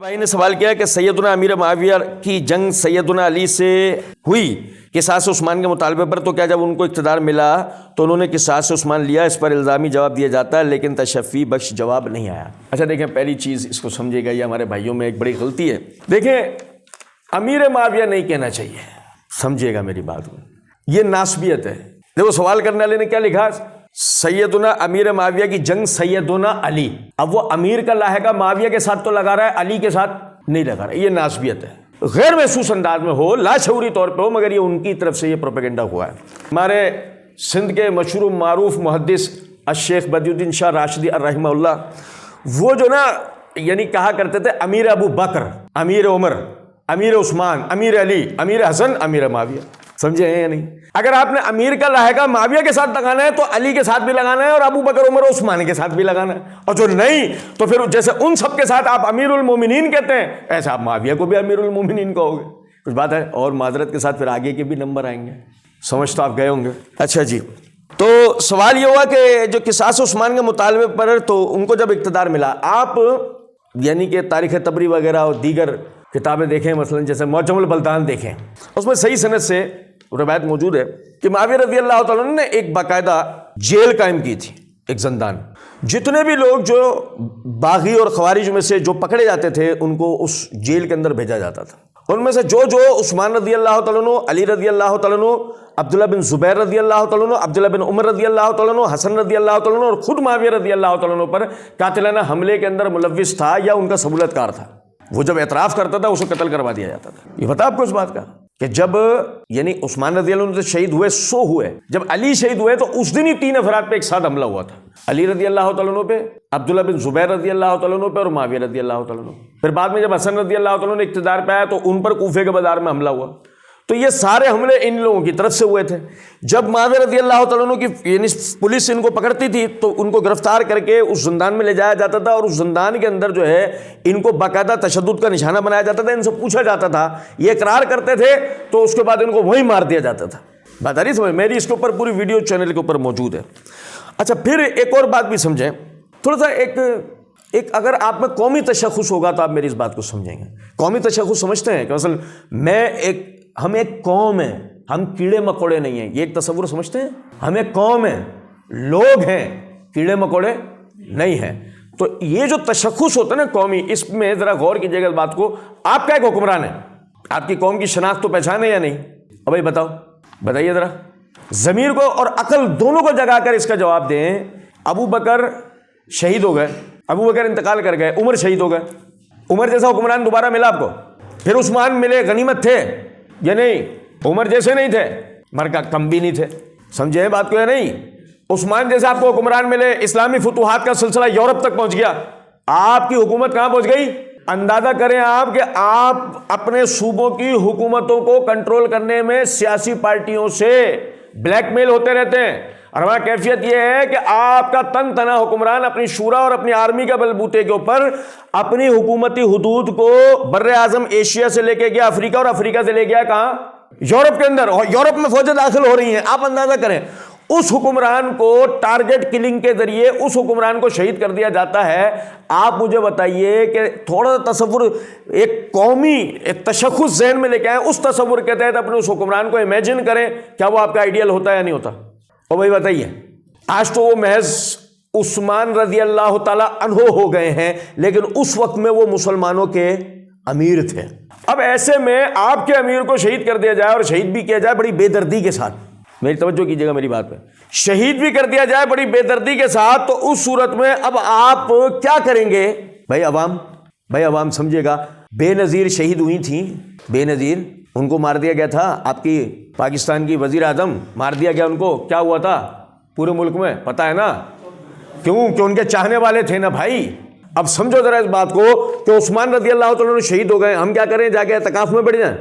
بھائی نے سوال کیا کہ سیدنا امیر معاویہ کی جنگ سیدنا علی سے ہوئی قصاص عثمان کے مطالبے پر، تو کیا جب ان کو اقتدار ملا تو انہوں نے قصاص عثمان لیا؟ اس پر الزامی جواب دیا جاتا ہے لیکن تشفی بخش جواب نہیں آیا۔ اچھا دیکھیں، پہلی چیز اس کو سمجھے گا، یہ ہمارے بھائیوں میں ایک بڑی غلطی ہے۔ دیکھیں، امیر معاویہ نہیں کہنا چاہیے، سمجھے گا میری بات کو، یہ ناسبیت ہے۔ دیکھو سوال کرنے والے نے کیا لکھا، سیدنا امیر معاویہ کی جنگ سیدنا علی۔ اب وہ امیر کا لاحقہ معاویہ کے ساتھ تو لگا رہا ہے، علی کے ساتھ نہیں لگا رہا ہے، یہ ناسبیت ہے۔ غیر محسوس انداز میں ہو، لاشعوری طور پہ ہو، مگر یہ ان کی طرف سے یہ پروپیگنڈا ہوا ہے۔ ہمارے سندھ کے مشہور معروف محدث الشیخ بدی الدین شاہ راشدی رحمہ اللہ، وہ جو نا یعنی کہا کرتے تھے امیر ابو بکر، امیر عمر، امیر عثمان، امیر علی، امیر حسن، امیر معاویہ۔ سمجھے ہیں یا نہیں؟ اگر آپ نے امیر کا لاحقہ معاویہ کے ساتھ لگانا ہے تو علی کے ساتھ بھی لگانا ہے اور ابو بکر، عمر، عثمان کے ساتھ بھی لگانا ہے، اور جو نہیں تو پھر جیسے ان سب کے ساتھ آپ امیر المومنین کہتے ہیں، ایسے آپ معاویہ کو بھی امیر المومنین کہو گے۔ کچھ بات ہے، اور معذرت کے ساتھ پھر آگے کے بھی نمبر آئیں گے، سمجھ تو آپ گئے ہوں گے۔ اچھا جی، تو سوال یہ ہوا کہ جو قصاص عثمان کے مطالبے پر تو ان کو جب اقتدار ملا، آپ یعنی کہ تاریخ طبری وغیرہ اور دیگر کتابیں دیکھیں، مثلا جیسے معجم البلدان دیکھیں، اس میں صحیح سند سے روایت موجود ہے کہ معاویہ رضی اللہ تعالیٰ عنہ نے ایک باقاعدہ جیل قائم کی تھی، ایک زندان۔ جتنے بھی لوگ جو باغی اور خوارج میں سے جو پکڑے جاتے تھے ان کو اس جیل کے اندر بھیجا جاتا تھا۔ ان میں سے جو عثمان رضی اللہ تعالیٰ عنہ، علی رضی اللہ تعالیٰ عنہ، عبداللہ بن زبیر رضی اللہ تعالیٰ عنہ، عبداللہ بن عمر رضی اللہ تعالیٰ عنہ، حسن رضی اللہ تعالیٰ عنہ اور خود معاویہ رضی اللہ تعالیٰ عنہ پر قاتلانہ حملے کے اندر ملوث تھا یا ان کا سبولت کار تھا، وہ جب اعتراف کرتا تھا اسے قتل کروا دیا جاتا تھا۔ یہ پتہ آپ کو اس بات کا کہ جب یعنی عثمان رضی اللہ عنہ سے شہید ہوئے سو ہوئے، جب علی شہید ہوئے تو اس دن ہی 3 افراد پہ ایک ساتھ حملہ ہوا تھا، علی رضی اللہ تعالیٰ عنہ پہ، عبداللہ بن زبیر رضی اللہ تعالیٰ عنہ پہ اور معاویہ رضی اللہ تعالیٰ عنہ۔ پھر بعد میں جب حسن رضی اللہ تعالیٰ عنہ اقتدار پہ آیا تو ان پر کوفے کے بازار میں حملہ ہوا۔ تو یہ سارے حملے ان لوگوں کی طرف سے ہوئے تھے۔ جب معاویہ رضی اللہ تعالیٰ عنہ کی یعنی پولیس ان کو پکڑتی تھی تو ان کو گرفتار کر کے اس زندان میں لے جایا جاتا تھا، اور اس زندان کے اندر جو ہے ان کو باقاعدہ تشدد کا نشانہ بنایا جاتا تھا، ان سے پوچھا جاتا تھا، یہ اقرار کرتے تھے تو اس کے بعد ان کو وہیں مار دیا جاتا تھا۔ بات آ رہی سمجھ؟ میری اس کے اوپر پوری ویڈیو چینل کے اوپر موجود ہے۔ اچھا، پھر ایک اور بات بھی سمجھیں، تھوڑا سا ایک اگر آپ میں قومی تشخص ہوگا تو آپ میری اس بات کو سمجھیں گے۔ قومی تشخص سمجھتے ہیں کہ مثلا ہم ایک قوم ہیں، ہم کیڑے مکوڑے نہیں ہیں، یہ ایک تصور سمجھتے ہیں؟ ہم ایک قوم ہیں، لوگ ہیں، کیڑے مکوڑے نہیں ہیں۔ تو یہ جو تشخص ہوتا ہے نا قومی، اس میں ذرا غور کیجیے گا اس بات کو۔ آپ کا ایک حکمران ہے، آپ کی قوم کی شناخت تو پہچان ہے یا نہیں؟ اب بھائی بتائیے ذرا، ضمیر کو اور عقل دونوں کو جگا کر اس کا جواب دیں۔ ابو بکر شہید ہو گئے، ابو بکر انتقال کر گئے، عمر شہید ہو گئے، عمر جیسا حکمران دوبارہ ملا آپ کو؟ پھر عثمان ملے، غنیمت تھے یا نہیں؟ عمر جیسے نہیں تھے، مرکہ کم بھی نہیں تھے، سمجھے بات کو یا نہیں؟ عثمان جیسے آپ کو حکمران ملے، اسلامی فتوحات کا سلسلہ یورپ تک پہنچ گیا، آپ کی حکومت کہاں پہنچ گئی؟ اندازہ کریں آپ کہ آپ اپنے صوبوں کی حکومتوں کو کنٹرول کرنے میں سیاسی پارٹیوں سے بلیک میل ہوتے رہتے ہیں، اور ہمارا کیفیت یہ ہے کہ آپ کا تن تنا حکمران اپنی شورا اور اپنی آرمی کا بلبوتے کے اوپر اپنی حکومتی حدود کو بر اعظم ایشیا سے لے کے گیا افریقہ، اور افریقہ سے لے گیا کہاں؟ یورپ کے اندر، اور یورپ میں فوجیں داخل ہو رہی ہیں۔ آپ اندازہ کریں، اس حکمران کو ٹارگٹ کلنگ کے ذریعے اس حکمران کو شہید کر دیا جاتا ہے۔ آپ مجھے بتائیے کہ تھوڑا سا تصور ایک قومی ایک تشخص ذہن میں لے کے آئیں، اس تصور کے تحت اپنے اس حکمران کو امیجن کریں، کیا وہ آپ کا آئیڈیل ہوتا ہے یا نہیں ہوتا؟ اور بھائی بتائیے، آج تو وہ محض عثمان رضی اللہ تعالیٰ عنہ ہو گئے ہیں، لیکن اس وقت میں وہ مسلمانوں کے امیر تھے۔ اب ایسے میں آپ کے امیر کو شہید کر دیا جائے، اور شہید بھی کیا جائے بڑی بے دردی کے ساتھ، میری توجہ کیجیے گا میری بات پہ، شہید بھی کر دیا جائے بڑی بے دردی کے ساتھ، تو اس صورت میں اب آپ کیا کریں گے؟ بھائی عوام سمجھے گا، بے نظیر شہید ہوئی تھیں، بے نظیر، ان کو مار دیا گیا تھا، آپ کی پاکستان کی وزیر اعظم مار دیا گیا، ان کو کیا ہوا تھا پورے ملک میں پتہ ہے نا؟ کیوں کہ ان کے چاہنے والے تھے نا بھائی۔ اب سمجھو ذرا اس بات کو کہ عثمان رضی اللہ تعالیٰ عنہ شہید ہو گئے، ہم کیا کریں؟ جا کے اعتکاف میں بیٹھ جائیں؟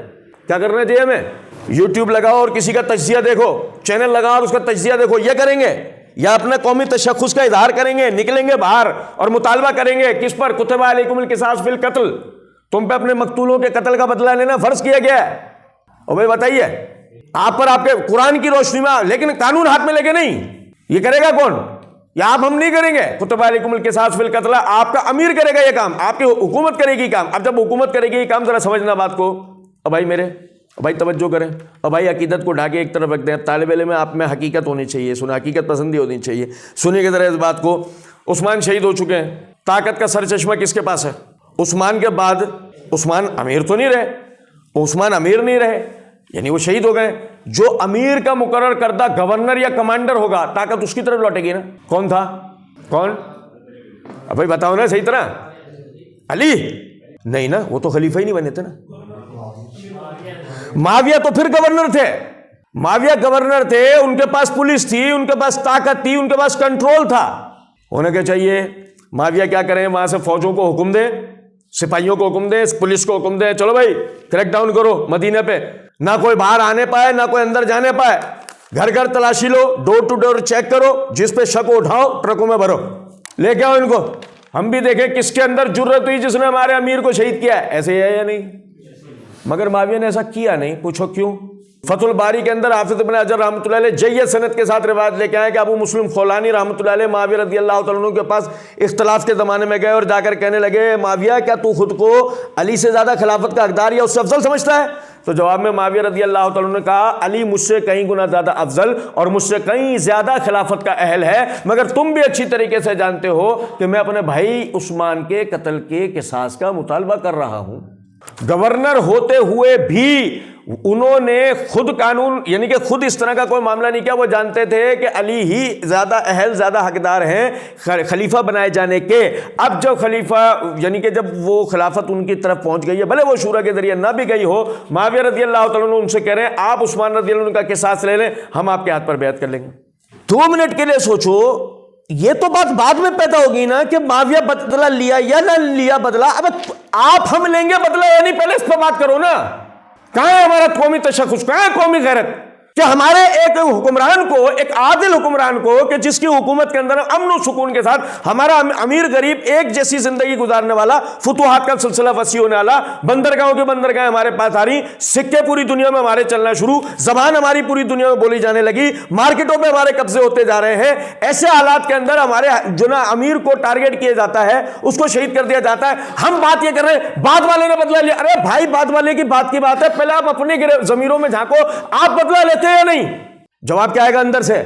کیا کرنا چاہیے ہمیں؟ یوٹیوب لگاؤ اور کسی کا تجزیہ دیکھو، چینل لگاؤ اور اس کا تجزیہ دیکھو، یہ کریں گے؟ یا اپنے قومی تشخص کا اظہار کریں گے، نکلیں گے باہر اور مطالبہ کریں گے کس پر؟ کتب علیکم القصاص فی القتل، تم پہ اپنے مقتولوں کے قتل کا بدلہ لینا فرض کیا گیا ہے۔ اور بھائی بتائیے، آپ پر آپ کے قرآن کی روشنی میں، لیکن قانون ہاتھ میں لے کے نہیں، یہ کرے گا کون؟ یا آپ ہم نہیں کریں گے, کتب علیکم القصاص فی القتل, آپ کا امیر کرے گا یہ کام, آپ کی حکومت کرے گی کام. اب جب حکومت کرے گی یہ کام, ذرا سمجھنا بات کو. اب بھائی میرے, اب بھائی توجہ کریں, اب بھائی عقیدت کو ڈھا کے ایک طرف رکھ دیں. طالب علم میں آپ میں حقیقت ہونی چاہیے, سنیں, حقیقت پسندی ہونی چاہیے. سنیے کہ ذرا اس بات کو. عثمان شہید ہو چکے ہیں, طاقت کا سر چشمہ کس کے پاس ہے؟ عثمان کے بعد. عثمان امیر تو نہیں رہے, عثمان امیر نہیں رہے, یعنی وہ شہید ہو گئے. جو امیر کا مقرر کردہ گورنر یا کمانڈر ہوگا, طاقت اس کی طرف لوٹے گی نا. کون تھا؟ کون؟ اب بھائی بتاؤ نا صحیح طرح. علی نہیں نا, وہ تو خلیفہ ہی نہیں بنے تھے نا. معاویہ تو پھر گورنر تھے, معاویہ گورنر تھے, ان کے پاس پولیس تھی, ان کے پاس طاقت تھی, ان کے پاس کنٹرول تھا. انہیں کیا چاہیے؟ معاویہ کیا کریں, وہاں سے فوجوں کو حکم دے, سپاہیوں کو حکم دے, پولیس کو حکم دے, چلو بھائی کریک ڈاؤن کرو مدینے پہ. نہ کوئی باہر آنے پائے, نہ کوئی اندر جانے پائے. گھر گھر تلاشی لو, ڈور ٹو ڈور چیک کرو, جس پہ شک اٹھاؤ ٹرکوں میں بھرو, لے کے آؤ ان کو. ہم بھی دیکھیں کس کے اندر جرت ہوئی جس نے ہمارے امیر کو شہید کیا ہے. ایسے ہی ہے یا نہیں؟ مگر معاویہ نے ایسا کیا نہیں. پوچھو کیوں؟ فتح الباری کے اندر حافظ ابن حجر رحمۃ اللہ علیہ جید سند کے ساتھ روایت لے کے آئے کہ ابو مسلم خولانی رحمۃ اللہ علیہ معاویہ رضی اللہ تعالیٰ عنہ کے پاس اختلاف کے زمانے میں گئے اور جا کر کہنے لگے, معاویہ کیا تو خود کو علی سے زیادہ خلافت کا حقدار یا اس سے افضل سمجھتا ہے؟ تو جواب میں معاویہ رضی اللہ تعالیٰ عنہ نے کہا, علی مجھ سے کئی گنا زیادہ افضل اور مجھ سے کئی زیادہ خلافت کا اہل ہے, مگر تم بھی اچھی طریقے سے جانتے ہو کہ میں اپنے بھائی عثمان کے قتل کے قصاص کا مطالبہ کر رہا ہوں. گورنر ہوتے ہوئے بھی انہوں نے خود قانون, یعنی کہ خود اس طرح کا کوئی معاملہ نہیں کیا. وہ جانتے تھے کہ علی ہی زیادہ اہل, زیادہ حقدار ہیں خلیفہ بنائے جانے کے. اب جب خلیفہ, یعنی کہ جب وہ خلافت ان کی طرف پہنچ گئی ہے, بھلے وہ شورا کے ذریعے نہ بھی گئی ہو, معاویہ رضی اللہ تعالیٰ عنہ ان سے کہہ رہے ہیں آپ عثمان رضی اللہ عنہ کا قصاص لے لیں, ہم آپ کے ہاتھ پر بیعت کر لیں گے. 2 منٹ کے لیے سوچو, یہ تو بات بعد میں پیدا ہوگی نا کہ معاویہ بدلہ لیا یا نہ لیا بدلہ. اب آپ ہم لیں گے بدلہ, یعنی پہلے اس پہ بات کرو نا. کہاں ہے ہمارا قومی تشخص, کہاں ہے قومی غیرت؟ کہ ہمارے ایک حکمران کو, ایک عادل حکمران کو, کہ جس کی حکومت کے اندر امن و سکون کے ساتھ ہمارا امیر غریب ایک جیسی زندگی گزارنے والا, فتوحات کا سلسلہ وسیع ہونے والا, بندرگاہوں کی بندرگاہیں ہمارے پاس آ رہی, سکے پوری دنیا میں ہمارے چلنا شروع, زبان ہماری پوری دنیا میں بولی جانے لگی, مارکیٹوں پہ ہمارے قبضے ہوتے جا رہے ہیں. ایسے حالات کے اندر ہمارے جو نا امیر کو ٹارگیٹ کیا جاتا ہے, اس کو شہید کر دیا جاتا ہے. ہم بات یہ کر رہے ہیں بعد والے نے بدلہ لیا. ارے بھائی بات والے کی بات کی بات ہے, پہلے آپ اپنے ضمیروں میں جھانکو, آپ بدلہ لیتے یا نہیں؟ جواب کیا آئے گا اندر سے؟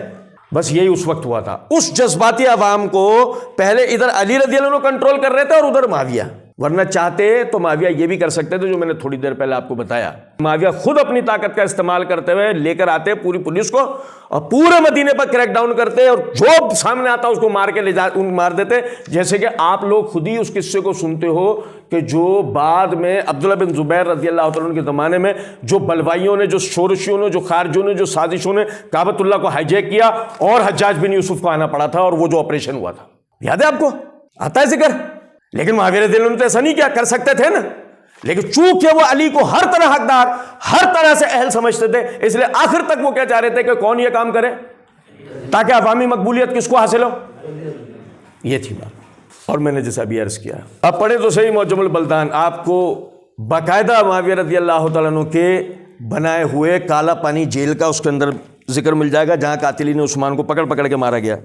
بس یہی اس وقت ہوا تھا. اس جذباتی عوام کو پہلے ادھر علی رضی اللہ عنہ کنٹرول کر رہے تھے اور ادھر معاویہ. ورنہ چاہتے تو معاویہ یہ بھی کر سکتے تھے جو میں نے تھوڑی دیر پہلے آپ کو بتایا. معاویہ خود اپنی طاقت کا استعمال کرتے ہوئے لے کر آتے پوری پولیس کو اور پورے مدینے پر کریک ڈاؤن کرتے اور جو سامنے آتا اس کو مار کے مار دیتے. جیسے کہ آپ لوگ خود ہی اس قصے کو سنتے ہو کہ جو بعد میں عبداللہ بن زبیر رضی اللہ تعالیٰ عنہ کے زمانے میں جو بلوائیوں نے, جو شورشیوں نے, جو خارجیوں نے, جو سازشوں نے کعبۃ اللہ کو ہائیجیک کیا اور حجاج بن یوسف کو آنا پڑا تھا اور وہ جو آپریشن ہوا تھا, یاد ہے آپ کو؟ آتا ہے ذکر. لیکن معاویہ رضی اللہ عنہ تو ایسا نہیں کیا, کر سکتے تھے نا, لیکن چونکہ وہ علی کو ہر طرح حقدار, ہر طرح سے اہل سمجھتے تھے, اس لیے آخر تک وہ کیا چاہ رہے تھے کہ کون یہ کام کرے تاکہ عوامی مقبولیت کس کو حاصل ہو. یہ تھی بات. اور میں نے جیسا بھی عرض کیا, اب پڑھیں تو صحیح معجم البلدان, آپ کو باقاعدہ معاویہ رضی اللہ تعالیٰ عنہ کے بنائے ہوئے کالا پانی جیل کا اس کے اندر ذکر مل جائے گا جہاں قاتلین عثمان کو پکڑ پکڑ کے مارا گیا.